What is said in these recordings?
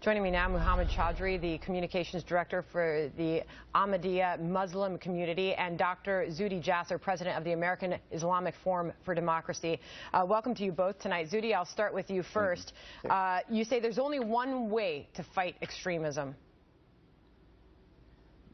Joining me now, Mohammed Chaudhry, the Communications Director for the Ahmadiyya Muslim community, and Dr. Zuhdi Jasser, President of the American Islamic Forum for Democracy. Welcome to you both tonight. Zuhdi, I'll start with you first. You say there's only one way to fight extremism.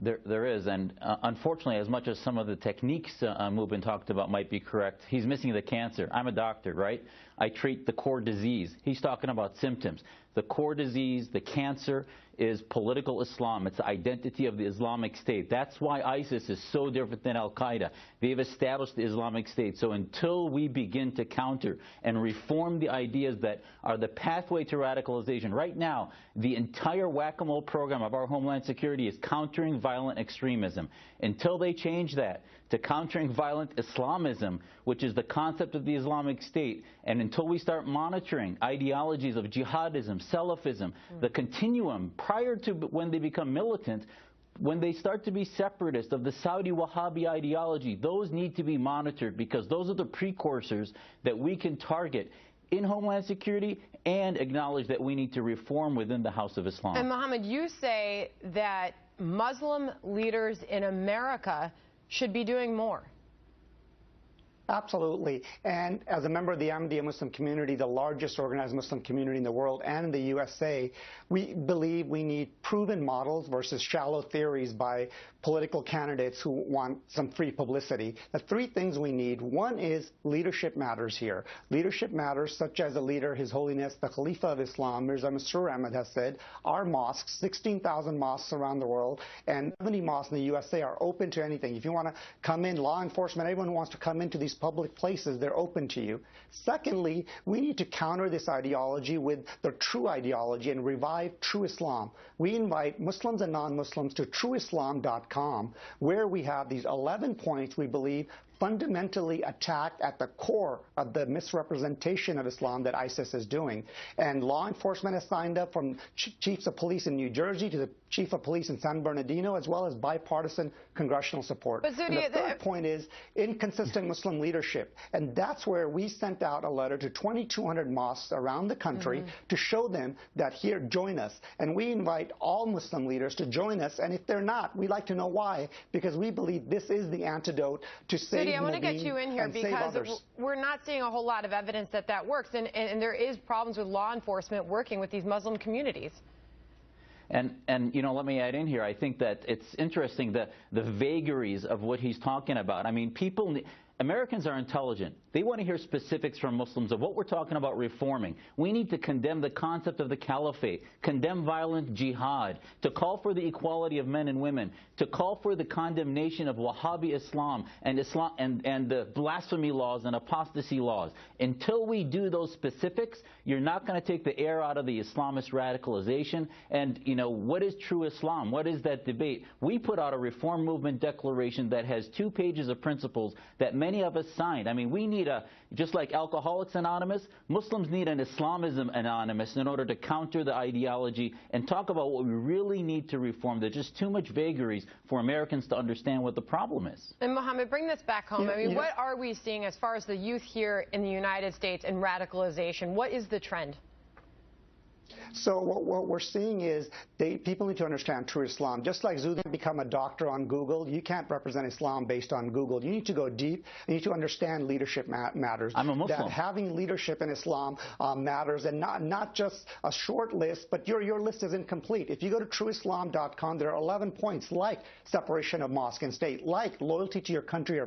There is, and unfortunately, as much as some of the techniques Mubin talked about might be correct, he's missing the cancer. I'm a doctor, right? I treat the core disease. He's talking about symptoms. The core disease, the cancer, is political Islam. It's the identity of the Islamic State. That's why ISIS is so different than Al-Qaeda. They've established the Islamic State. So until we begin to counter and reform the ideas that are the pathway to radicalization, right now, the entire whack-a-mole program of our Homeland Security is countering violent extremism. Until they change that to countering violent Islamism, which is the concept of the Islamic State, and until we start monitoring ideologies of jihadism, Salafism, the continuum prior to when they become militant, when they start to be separatist of the Saudi Wahhabi ideology, those need to be monitored, because those are the precursors that we can target in Homeland Security and acknowledge that we need to reform within the House of Islam. And Mohammed, you say that Muslim leaders in America should be doing more. Absolutely. And as a member of the Ahmadiyya Muslim community, the largest organized Muslim community in the world and in the USA, we believe we need proven models versus shallow theories by political candidates who want some free publicity. The three things we need: one is leadership matters here. Leadership matters, such as a leader, His Holiness, the Khalifa of Islam, Mirza Masroor Ahmad, has said, our mosques, 16,000 mosques around the world, and 70 mosques in the USA are open to anything. If you want to come in, law enforcement, everyone who wants to come into these public places, they're open to you. Secondly, we need to counter this ideology with the true ideology and revive true Islam. We invite Muslims and non-Muslims to trueislam.com, where we have these 11 points we believe fundamentally attacked at the core of the misrepresentation of Islam that ISIS is doing. And law enforcement has signed up, from chiefs of police in New Jersey to the chief of police in San Bernardino, as well as bipartisan congressional support. But Zuhdi, and the third point is inconsistent Muslim leadership. And that's where we sent out a letter to 2,200 mosques around the country to show them that here, join us. And we invite all Muslim leaders to join us. And if they're not, we'd like to know why, because we believe this is the antidote to save I want to get you in here because we're not seeing a whole lot of evidence that that works, and there is problems with law enforcement working with these Muslim communities. And you know, let me add in here, I think that it's interesting that the vagaries of what he's talking about. I mean, Americans are intelligent. They want to hear specifics from Muslims of what we're talking about reforming. We need to condemn the concept of the caliphate, condemn violent jihad, to call for the equality of men and women, to call for the condemnation of Wahhabi Islam and the blasphemy laws and apostasy laws. Until we do those specifics, you're not going to take the air out of the Islamist radicalization. And, you know, what is true Islam? What is that debate? We put out a reform movement declaration that has 2 pages of principles that many of us signed. I mean, we need just like Alcoholics Anonymous, Muslims need an Islamism Anonymous in order to counter the ideology and talk about what we really need to reform. There's just too much vagaries for Americans to understand what the problem is. And Mohammed, bring this back home. I mean, what are we seeing as far as the youth here in the United States and radicalization? What is the trend? So what we're seeing is people need to understand true Islam. Just like Zuhdi become a doctor on Google, you can't represent Islam based on Google. You need to go deep. You need to understand leadership matters. I'm a Muslim. That having leadership in Islam matters, and not just a short list, but your list is incomplete. If you go to trueislam.com, there are 11 points, like separation of mosque and state, like loyalty to your country or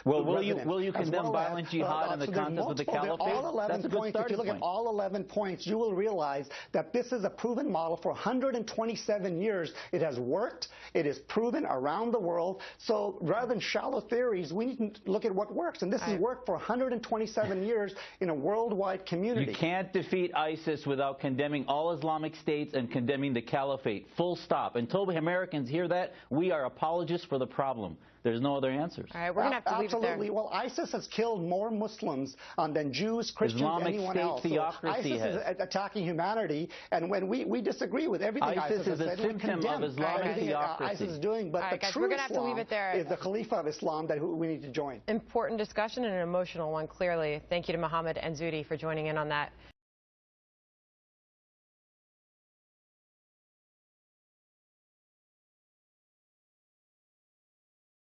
will you condemn violent jihad and the concept of the caliphate? All 11 That's a good points. If you look at all 11 points, you will realize that this is a proven model for 127 years. It has worked. It is proven around the world. So rather than shallow theories, we need to look at what works. And this has worked for 127 years in a worldwide community. You can't defeat ISIS without condemning all Islamic states and condemning the caliphate. Full stop. Until Americans hear that, we are apologists for the problem. There's no other answers. All right, we're going to have to leave it there. Absolutely. Well, ISIS has killed more Muslims than Jews, Christians, anyone else. Theocracy ISIS is attacking humanity, and when we disagree with everything ISIS is a symptom of Islamic theocracy. ISIS is doing, but the true Islam is the Khalifa of Islam that we need to join. Important discussion and an emotional one, clearly. Thank you to Mohammed and Zuhdi for joining in on that.